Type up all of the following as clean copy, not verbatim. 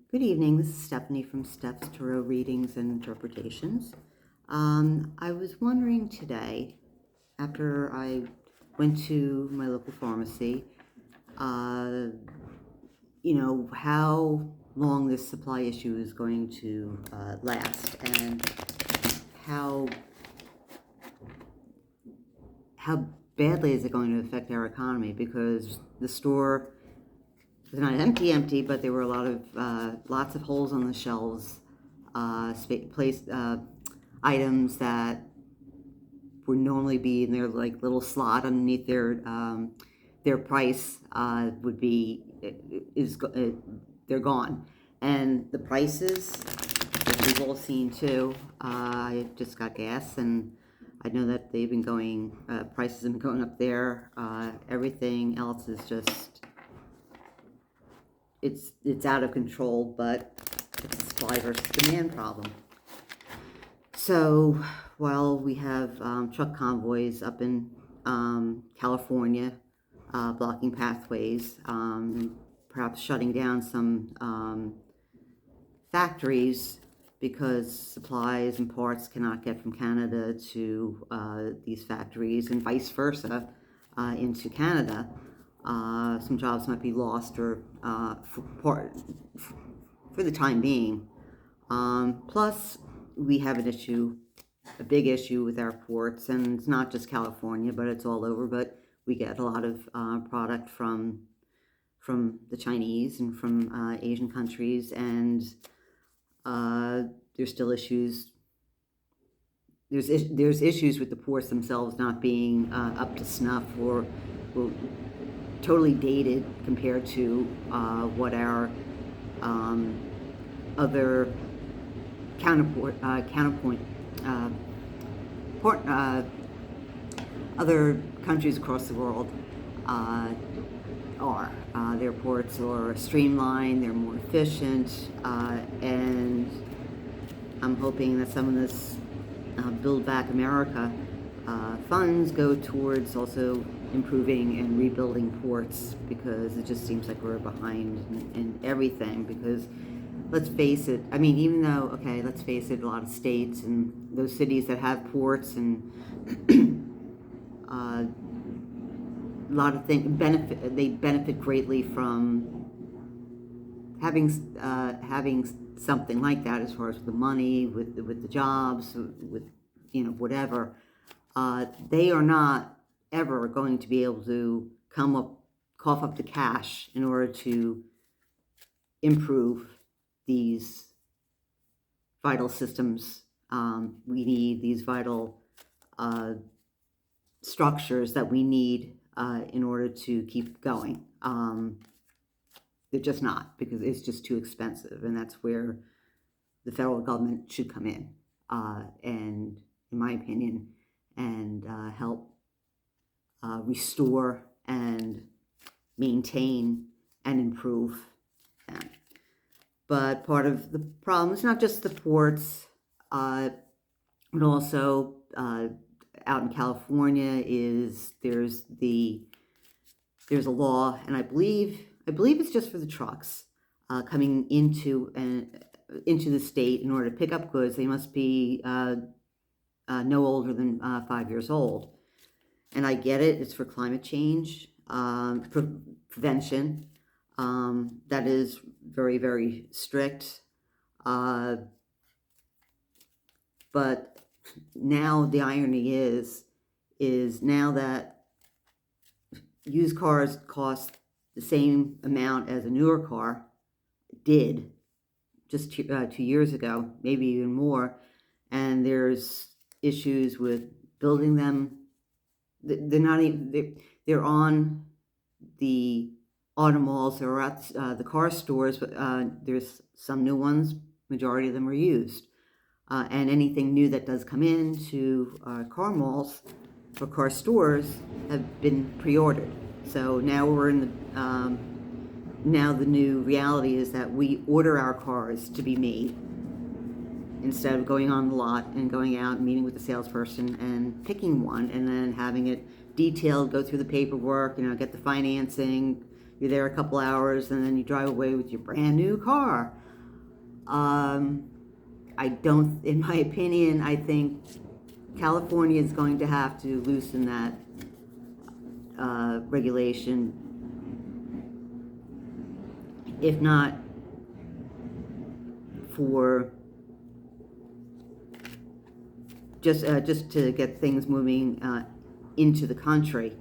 Good evening. This is Stephanie from Steph's Tarot Readings and Interpretations. I was wondering today, after I went to my local pharmacy, uh, how long this supply issue is going to last, and how how badly is it going to affect our economy? Because the store was not empty, but there were a lot of lots of holes on the shelves, items that would normally be in their like little slot underneath their price would be is they're gone, and the prices, as we've all seen too. I just got gas, and I know that they've been going. Prices have been going up there. Everything else is just it's out of control, but it's a supply versus demand problem. So while we have truck convoys up in California blocking pathways, perhaps shutting down some factories because supplies and parts cannot get from Canada to these factories and vice versa into Canada, some jobs might be lost or for the time being. Plus, we have a big issue with our ports, and it's not just California, but it's all over. But we get a lot of product from the Chinese and from Asian countries, and there's still issues. There's issues with the ports themselves not being up to snuff or totally dated compared to what our other other countries across the world are. Their ports are streamlined, they're more efficient, and I'm hoping that some of this Build Back America funds go towards also improving and rebuilding ports, because it just seems like we're behind in everything. Because let's face it, I mean, even though, let's face it, a lot of states and those cities that have ports and a lot of things benefit greatly from having something like that, as far as the money, with the jobs, with whatever. They are not ever going to be able to cough up the cash in order to improve these vital systems. We need these vital structures that we need in order to keep going. They're just not, because it's just too expensive, and that's where the federal government should come in, and, in my opinion, and help restore and maintain and improve them. But part of the problem is not just the ports, but also out in California there's a law, and I believe it's just for the trucks coming into the state. In order to pick up goods, they must be no older than 5 years old. And I get it; it's for climate change prevention. That is very, very strict. But now the irony is now that used cars cost the same amount as a newer car did just 2 years ago, maybe even more, and there's issues with building them. They're not even, they're on the auto malls or at the car stores, but there's some new ones. Majority of them are used, and anything new that does come into car malls or car stores have been pre-ordered. So now we're in the now the new reality is that we order our cars to be made, instead of going on the lot and going out and meeting with the salesperson and picking one and then having it detailed, go through the paperwork, get the financing. You're there a couple hours, and then you drive away with your brand new car. I don't, in my opinion, I think California is going to have to loosen that regulation, if not for just to get things moving into the country.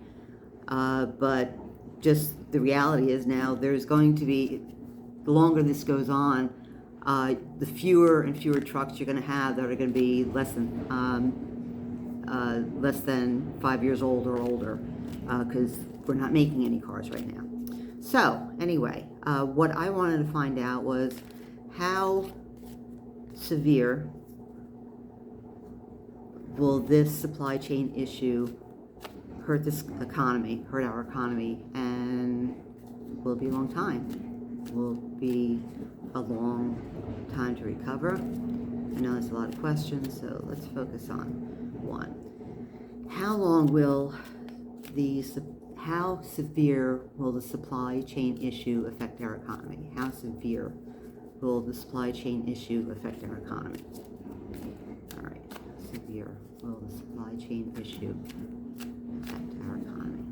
But just the reality is now there's going to be, the longer this goes on, the fewer and fewer trucks you're going to have that are going to be less than 5 years old or older, because we're not making any cars right now. So anyway, what I wanted to find out was how severe will this supply chain issue hurt this economy, hurt our economy, and will it be a long time? Will it be a long time to recover? I know there's a lot of questions, so let's focus on one. How long will how severe will the supply chain issue affect our economy? How severe will the supply chain issue affect our economy? All right, how severe will the supply chain issue affect our economy?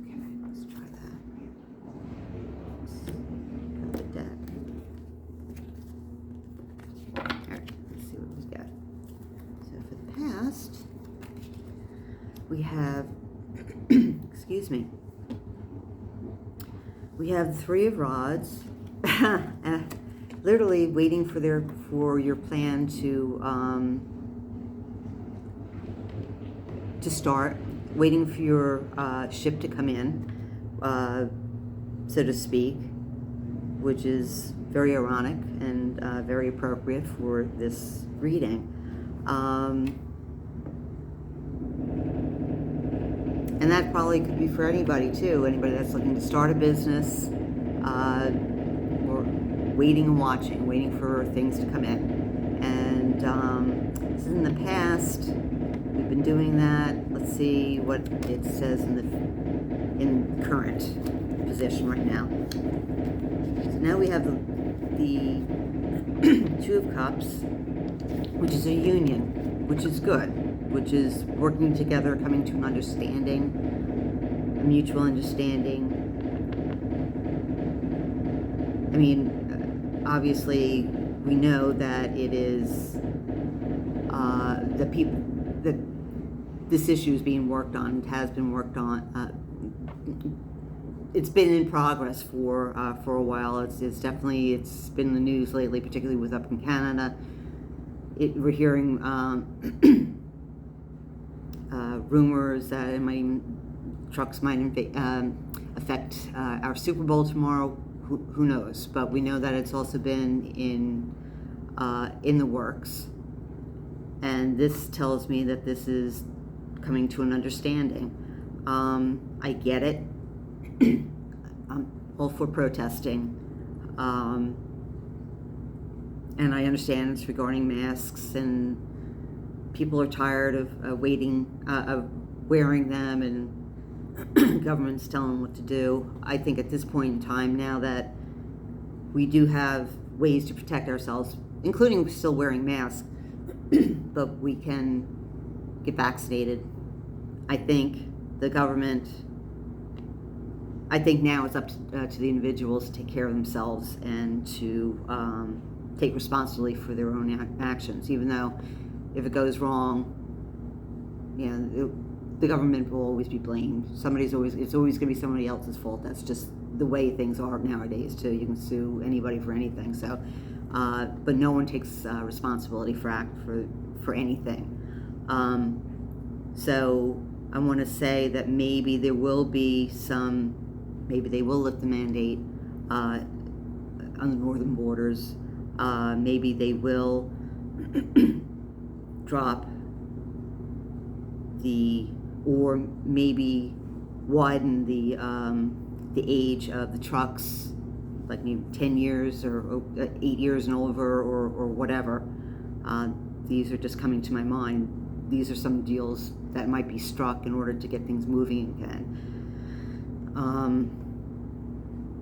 Okay, let's try that. Let's go to the deck. All right, let's see what we got. So for the past, we have, excuse me, we have the Three of Rods, literally waiting for your plan to start, waiting for your ship to come in, so to speak, which is very ironic and very appropriate for this reading. And that probably could be for anybody too, anybody that's looking to start a business, or waiting and watching, waiting for things to come in. And this is in the past, we've been doing that. Let's see what it says in current position right now. So now we have the Two of Cups, which is a union, which is good, which is working together, coming to an understanding, a mutual understanding. I mean, obviously, we know that it is that this issue is being worked on. It has been worked on. It's been in progress for a while. It's definitely, it's been in the news lately, particularly with up in Canada. We're hearing rumors that trucks might affect our Super Bowl tomorrow. Who knows? But we know that it's also been in the works, and this tells me that this is coming to an understanding. I get it. I'm all for protesting, and I understand it's regarding masks, and people are tired of wearing them, and government's telling them what to do. I think at this point in time, now that we do have ways to protect ourselves, including still wearing masks, but we can get vaccinated. I think the government, I think now it's up to the individuals to take care of themselves and to take responsibility for their own actions, even though if it goes wrong, the government will always be blamed. It's always going to be somebody else's fault. That's just the way things are nowadays too. You can sue anybody for anything. So, but no one takes responsibility for anything. So I want to say that maybe there will be maybe they will lift the mandate on the northern borders. Maybe they will drop or maybe widen the age of the trucks, like 10 years or 8 years and over, or whatever. These are just coming to my mind. These are some deals that might be struck in order to get things moving again.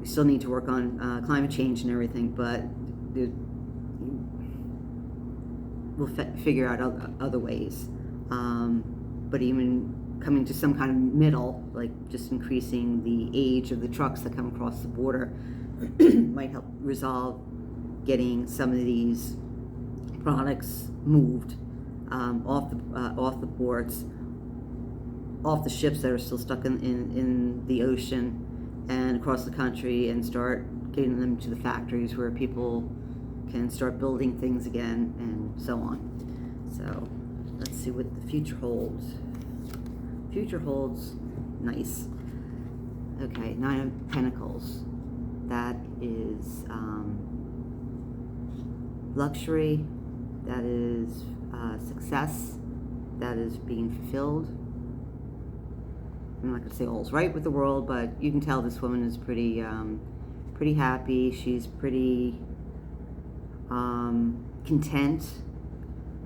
We still need to work on climate change and everything, but we'll figure out other ways. But even coming to some kind of middle, like just increasing the age of the trucks that come across the border might help resolve getting some of these products moved off the ports, off the ships that are still stuck in the ocean and across the country, and start getting them to the factories where people can start building things again, and so on. So let's see what the future holds. Future holds nice. Okay, Nine of Pentacles. That is luxury. That is success. That is being fulfilled. I'm not going to say all's right with the world, but you can tell this woman is pretty happy. She's pretty content,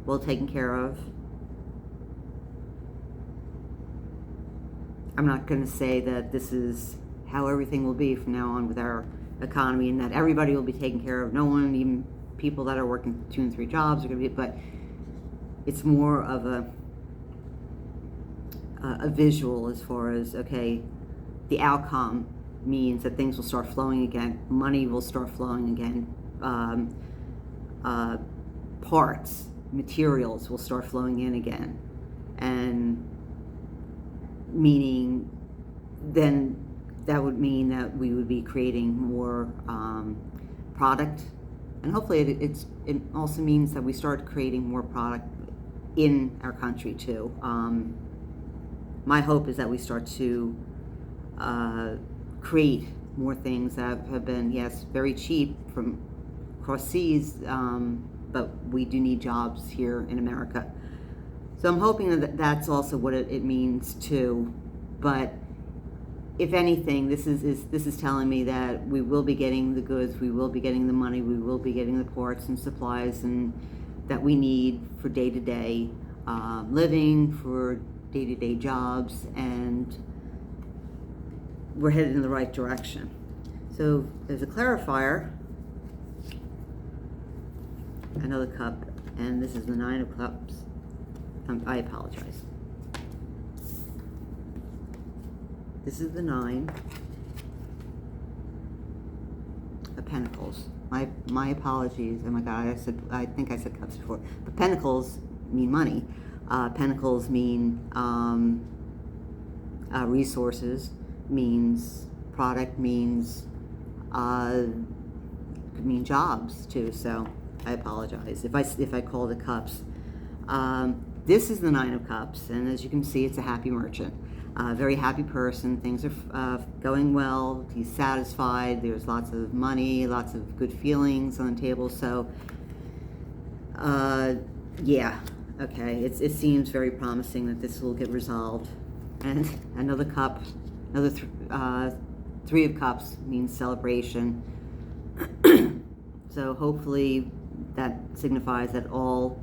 well taken care of. I'm not going to say that this is how everything will be from now on with our economy, and that everybody will be taken care of. No one, even people that are working 2 and 3 jobs, are going to be. But it's more of a visual as far as, okay, the outcome means that things will start flowing again. Money will start flowing again. Parts, materials will start flowing in again, and meaning then that would mean that we would be creating more product, and hopefully it also means that we start creating more product in our country too. My hope is that we start to create more things that have been, yes, very cheap from across seas, but we do need jobs here in America. So I'm hoping that that's also what it means too. But if anything, this is telling me that we will be getting the goods, we will be getting the money, we will be getting the parts and supplies and that we need for day-to-day living, for day-to-day jobs, and we're headed in the right direction. So there's a clarifier, another cup, and this is the Nine of Cups. I apologize. This is the Nine of Pentacles. My apologies. Oh my God, I think I said cups before. But Pentacles mean money. Pentacles mean resources, means product, means could mean jobs too. So I apologize if I call it cups. This is the Nine of Cups, and as you can see, it's a happy merchant. Very happy person. Things are going well. He's satisfied. There's lots of money, lots of good feelings on the table. So, yeah, okay. It seems very promising that this will get resolved. And another cup, another Three of Cups means celebration. So hopefully that signifies that all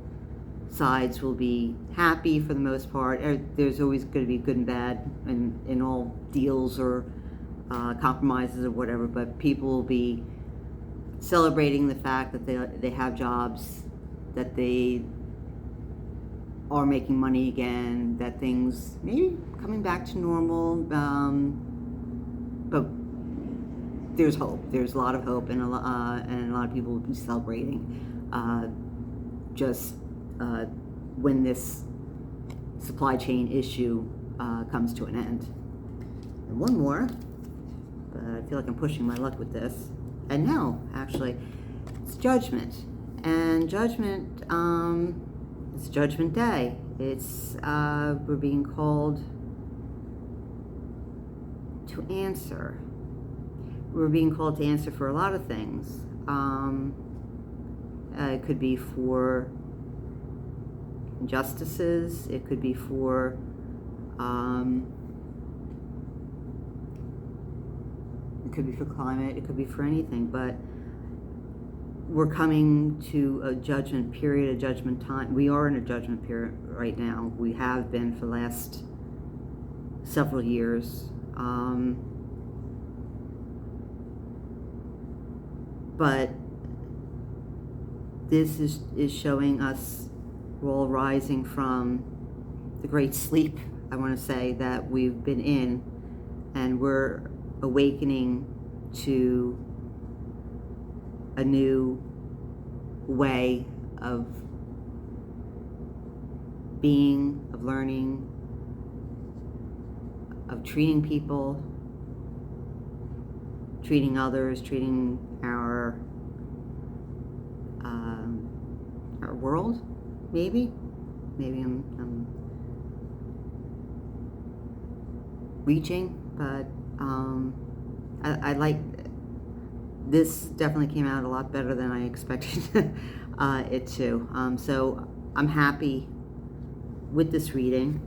sides will be happy for the most part. There's always going to be good and bad in all deals or compromises or whatever, but people will be celebrating the fact that they have jobs, that they are making money again, that things maybe coming back to normal, but there's hope. There's a lot of hope, and a lot of people will be celebrating when this supply chain issue comes to an end. And one more, but I feel like I'm pushing my luck with this. And no, actually, it's Judgment. And Judgment, it's Judgment Day. It's, we're being called to answer. We're being called to answer for a lot of things. It could be for injustices, it could be for it could be for climate, it could be for anything, but we're coming to a judgment period, a judgment time. We are in a judgment period right now. We have been for the last several years. But this is showing us we're all rising from the great sleep, I want to say, that we've been in, and we're awakening to a new way of being, of learning, of treating people, treating others, treating our world. Maybe I'm reaching, but I like this. Definitely came out a lot better than I expected it to. So I'm happy with this reading,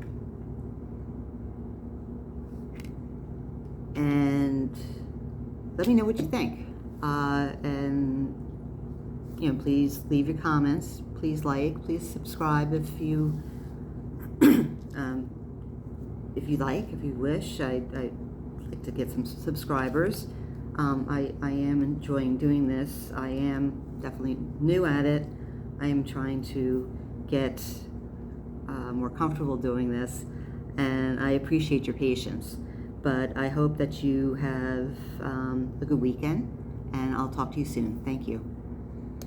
and let me know what you think. And please leave your comments. Please please subscribe if you if you wish. I'd like to get some subscribers. I am enjoying doing this. I am definitely new at it. I am trying to get more comfortable doing this, and I appreciate your patience. But I hope that you have a good weekend, and I'll talk to you soon. Thank you.